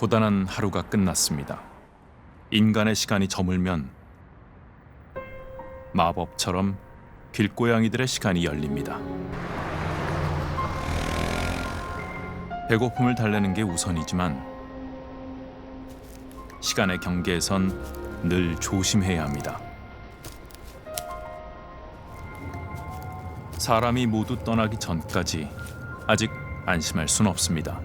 고단한 하루가 끝났습니다. 인간의 시간이 저물면 마법처럼 길고양이들의 시간이 열립니다. 배고픔을 달래는 게 우선이지만 시간의 경계에선 늘 조심해야 합니다. 사람이 모두 떠나기 전까지 아직 안심할 순 없습니다.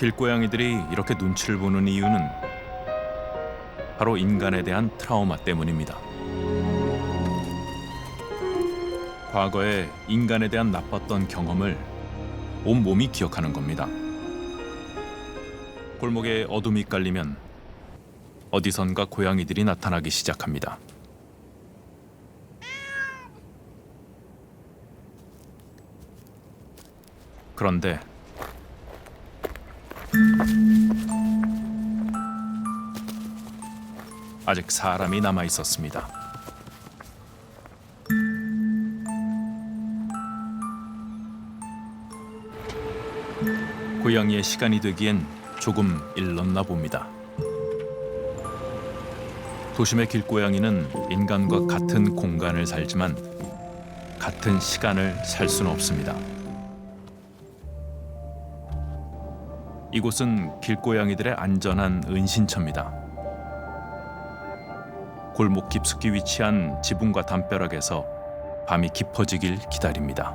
길고양이들이 이렇게 눈치를 보는 이유는 바로 인간에 대한 트라우마 때문입니다. 과거에 인간에 대한 나빴던 경험을 온몸이 기억하는 겁니다. 골목에 어둠이 깔리면 어디선가 고양이들이 나타나기 시작합니다. 그런데 아직 사람이 남아 있었습니다. 고양이의 시간이 되기엔 조금 일렀나 봅니다. 도심의 길고양이는 인간과 같은 공간을 살지만 같은 시간을 살 수는 없습니다. 이곳은 길고양이들의 안전한 은신처입니다. 골목 깊숙이 위치한 지붕과 담벼락에서 밤이 깊어지길 기다립니다.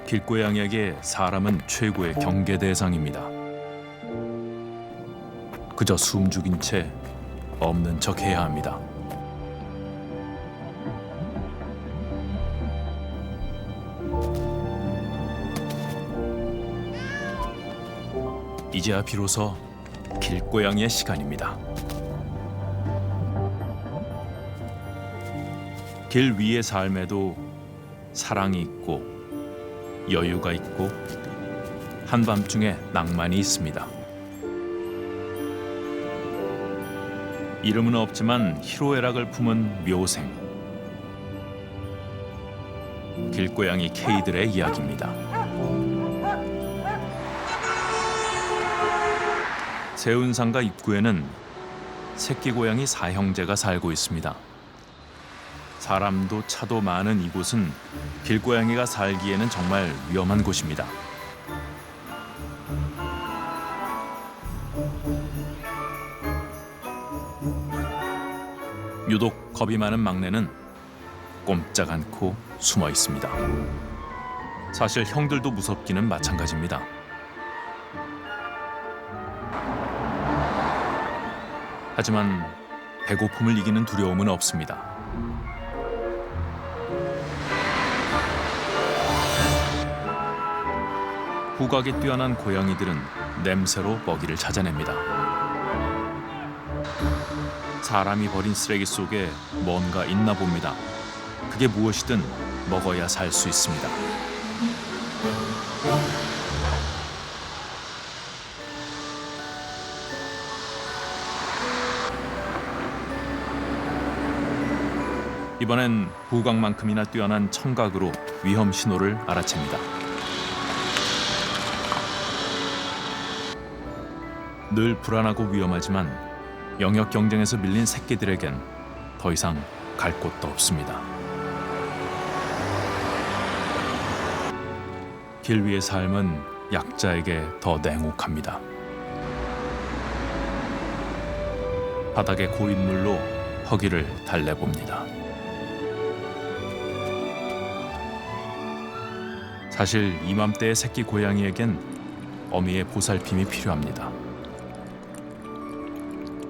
길고양이에게 사람은 최고의 경계 대상입니다. 그저 숨죽인 채 없는 척 해야 합니다. 이제야 비로소 길고양이의 시간입니다. 길 위의 삶에도 사랑이 있고 여유가 있고 한밤중에 낭만이 있습니다. 이름은 없지만 희로애락을 품은 묘생, 길고양이 K들의 이야기입니다. 세운상가 입구에는 새끼 고양이 4형제가 살고 있습니다. 사람도 차도 많은 이곳은 길고양이가 살기에는 정말 위험한 곳입니다. 유독 겁이 많은 막내는 꼼짝 않고 숨어 있습니다. 사실 형들도 무섭기는 마찬가지입니다. 하지만 배고픔을 이기는 두려움은 없습니다. 후각이 뛰어난 고양이들은 냄새로 먹이를 찾아냅니다. 사람이 버린 쓰레기 속에 뭔가 있나 봅니다. 그게 무엇이든 먹어야 살 수 있습니다. 이번엔 후각만큼이나 뛰어난 청각으로 위험 신호를 알아챕니다. 늘 불안하고 위험하지만 영역 경쟁에서 밀린 새끼들에겐 더 이상 갈 곳도 없습니다. 길 위의 삶은 약자에게 더 냉혹합니다. 바닥에 고인물로 허기를 달래봅니다. 사실 이맘때의 새끼 고양이에겐 어미의 보살핌이 필요합니다.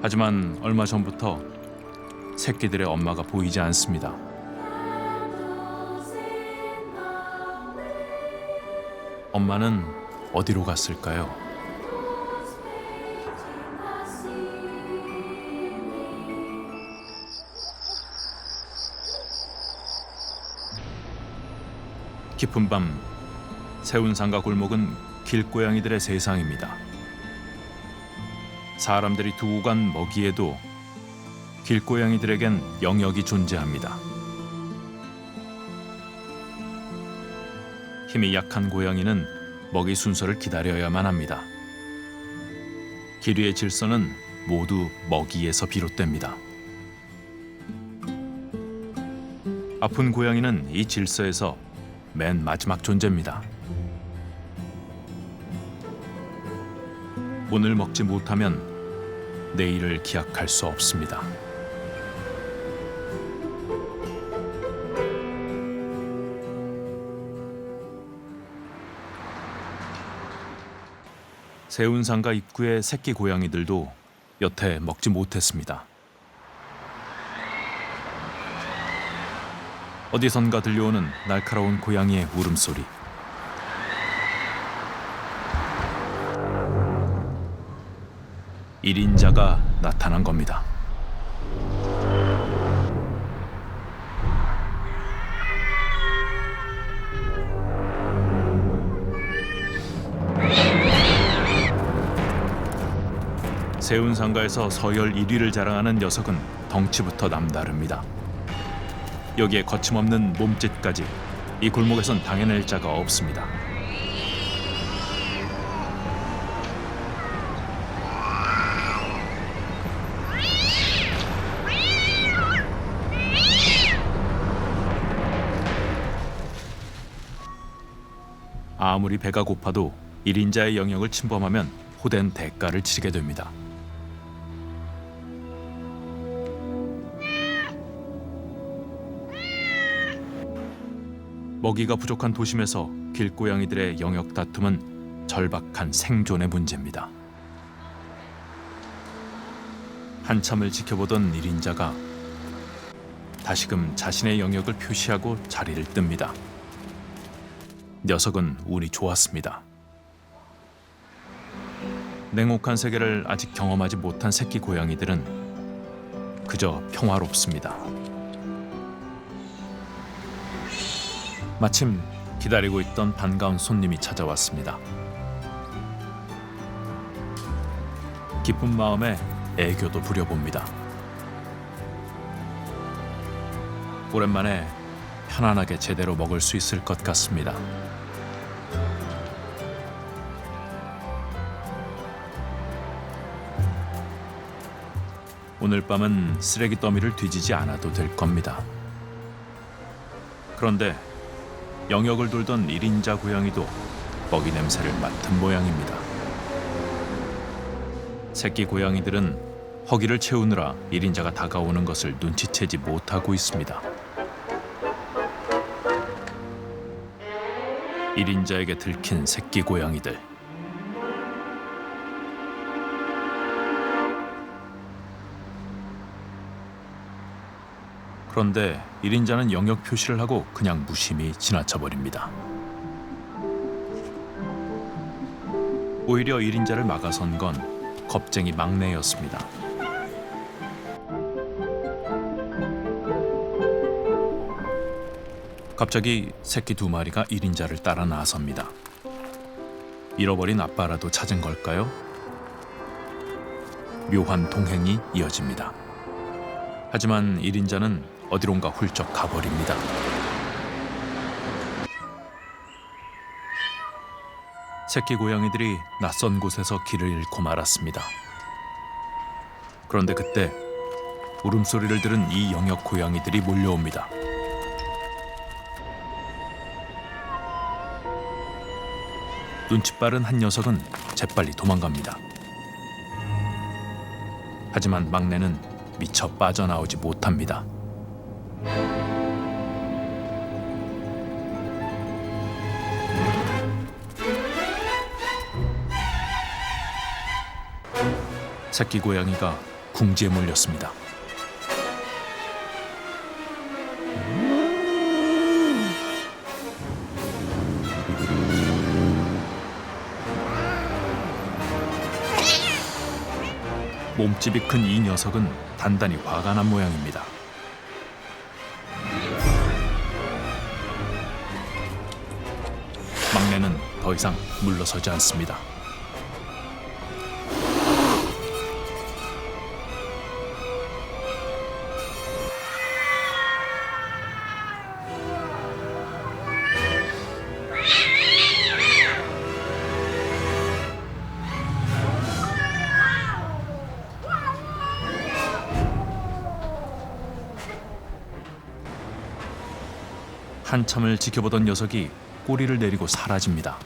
하지만 얼마 전부터 새끼들의 엄마가 보이지 않습니다. 엄마는 어디로 갔을까요? 깊은 밤 세운상가 골목은 길고양이들의 세상입니다. 사람들이 두고 간 먹이에도 길고양이들에겐 영역이 존재합니다. 힘이 약한 고양이는 먹이 순서를 기다려야만 합니다. 기류의 질서는 모두 먹이에서 비롯됩니다. 아픈 고양이는 이 질서에서 맨 마지막 존재입니다. 오늘 먹지 못하면 내일을 기약할 수 없습니다. 세운상가 입구의 새끼 고양이들도 여태 먹지 못했습니다. 어디선가 들려오는 날카로운 고양이의 울음소리. 일인자가 나타난 겁니다. 세운상가에서 서열 1위를 자랑하는 녀석은 덩치부터 남다릅니다. 여기에 거침없는 몸짓까지 이 골목에선 당해낼 자가 없습니다. 아무리 배가 고파도 1인자의 영역을 침범하면 호된 대가를 치르게 됩니다. 먹이가 부족한 도심에서 길고양이들의 영역 다툼은 절박한 생존의 문제입니다. 한참을 지켜보던 1인자가 다시금 자신의 영역을 표시하고 자리를 뜹니다. 녀석은 운이 좋았습니다. 냉혹한 세계를 아직 경험하지 못한 새끼 고양이들은 그저 평화롭습니다. 마침 기다리고 있던 반가운 손님이 찾아왔습니다. 기쁜 마음에 애교도 부려봅니다. 오랜만에 편안하게 제대로 먹을 수 있을 것 같습니다. 오늘 밤은 쓰레기 더미를 뒤지지 않아도 될 겁니다. 그런데 영역을 돌던 1인자 고양이도 먹이 냄새를 맡은 모양입니다. 새끼 고양이들은 허기를 채우느라 1인자가 다가오는 것을 눈치채지 못하고 있습니다. 1인자에게 들킨 새끼 고양이들. 그런데 1인자는 영역 표시를 하고 그냥 무심히 지나쳐버립니다. 오히려 1인자를 막아선 건 겁쟁이 막내였습니다. 갑자기 새끼 2마리가 1인자를 따라 나섭니다. 잃어버린 아빠라도 찾은 걸까요? 묘한 동행이 이어집니다. 하지만 1인자는 어디론가 훌쩍 가버립니다. 새끼 고양이들이 낯선 곳에서 길을 잃고 말았습니다. 그런데 그때 울음소리를 들은 이 영역 고양이들이 몰려옵니다. 눈치 빠른 한 녀석은 재빨리 도망갑니다. 하지만 막내는 미처 빠져나오지 못합니다. 새끼 고양이가 궁지에 몰렸습니다. 몸집이 큰 이 녀석은 단단히 화가 난 모양입니다. 막내는 더 이상 물러서지 않습니다. 한참을 지켜보던 녀석이 꼬리를 내리고 사라집니다.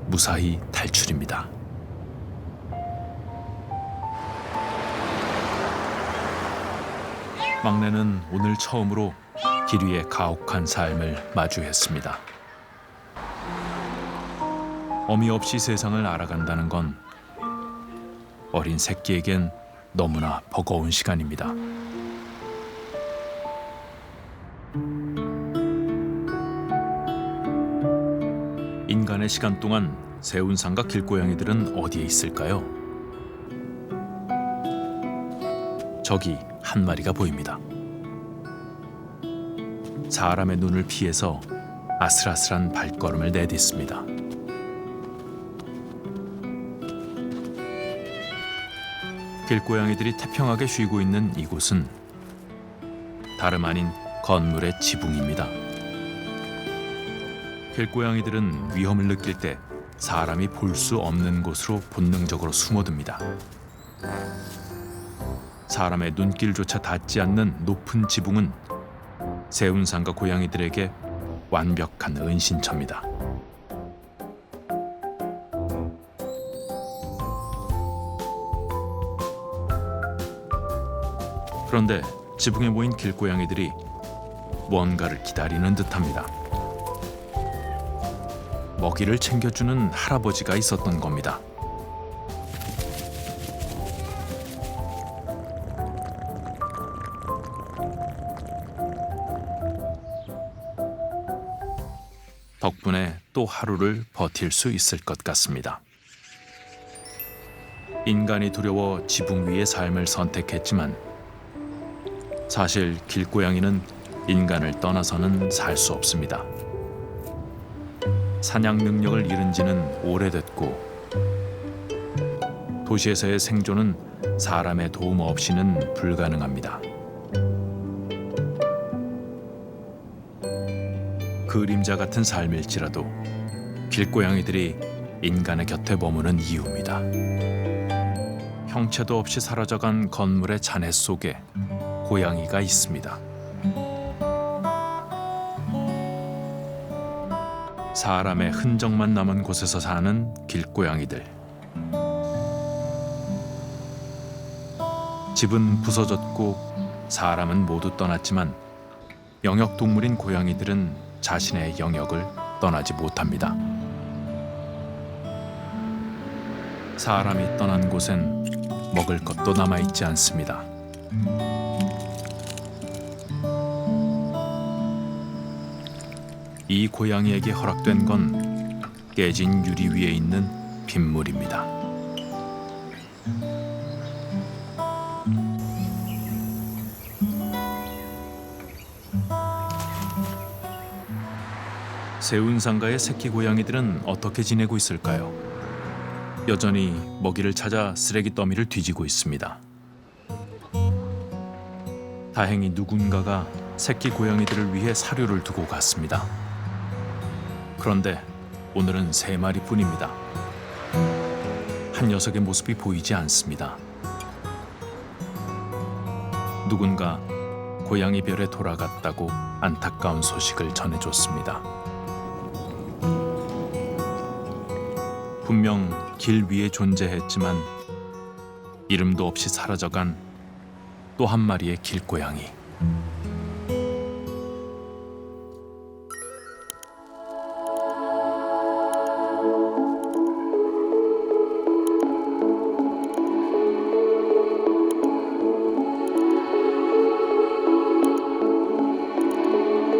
무사히 탈출입니다. 막내는 오늘 처음으로 길 위의 가혹한 삶을 마주했습니다. 어미 없이 세상을 알아간다는 건 어린 새끼에겐 너무나 버거운 시간입니다. 인간의 시간 동안 새운상과 길고양이들은 어디에 있을까요? 저기 한 마리가 보입니다. 사람의 눈을 피해서 아슬아슬한 발걸음을 내딛습니다. 길고양이들이 태평하게 쉬고 있는 이곳은 다름 아닌 건물의 지붕입니다. 길고양이들은 위험을 느낄 때 사람이 볼 수 없는 곳으로 본능적으로 숨어듭니다. 사람의 눈길조차 닿지 않는 높은 지붕은 새운상과 고양이들에게 완벽한 은신처입니다. 그런데 지붕에 모인 길고양이들이 뭔가를 기다리는 듯합니다. 먹이를 챙겨주는 할아버지가 있었던 겁니다. 덕분에 또 하루를 버틸 수 있을 것 같습니다. 인간이 두려워 지붕 위의 삶을 선택했지만 사실 길고양이는 인간을 떠나서는 살 수 없습니다. 사냥 능력을 잃은 지는 오래됐고 도시에서의 생존은 사람의 도움 없이는 불가능합니다. 그림자 같은 삶일지라도 길고양이들이 인간의 곁에 머무는 이유입니다. 형체도 없이 사라져간 건물의 잔해 속에 고양이가 있습니다. 사람의 흔적만 남은 곳에서 사는 길고양이들. 집은 부서졌고 사람은 모두 떠났지만 영역동물인 고양이들은 자신의 영역을 떠나지 못합니다. 사람이 떠난 곳엔 먹을 것도 남아있지 않습니다. 이 고양이에게 허락된 건 깨진 유리 위에 있는 빗물입니다. 새운상가의 새끼 고양이들은 어떻게 지내고 있을까요? 여전히 먹이를 찾아 쓰레기 더미를 뒤지고 있습니다. 다행히 누군가가 새끼 고양이들을 위해 사료를 두고 갔습니다. 그런데 오늘은 3마리뿐입니다. 한 녀석의 모습이 보이지 않습니다. 누군가 고양이 별에 돌아갔다고 안타까운 소식을 전해줬습니다. 분명 길 위에 존재했지만 이름도 없이 사라져간 또 한 마리의 길고양이.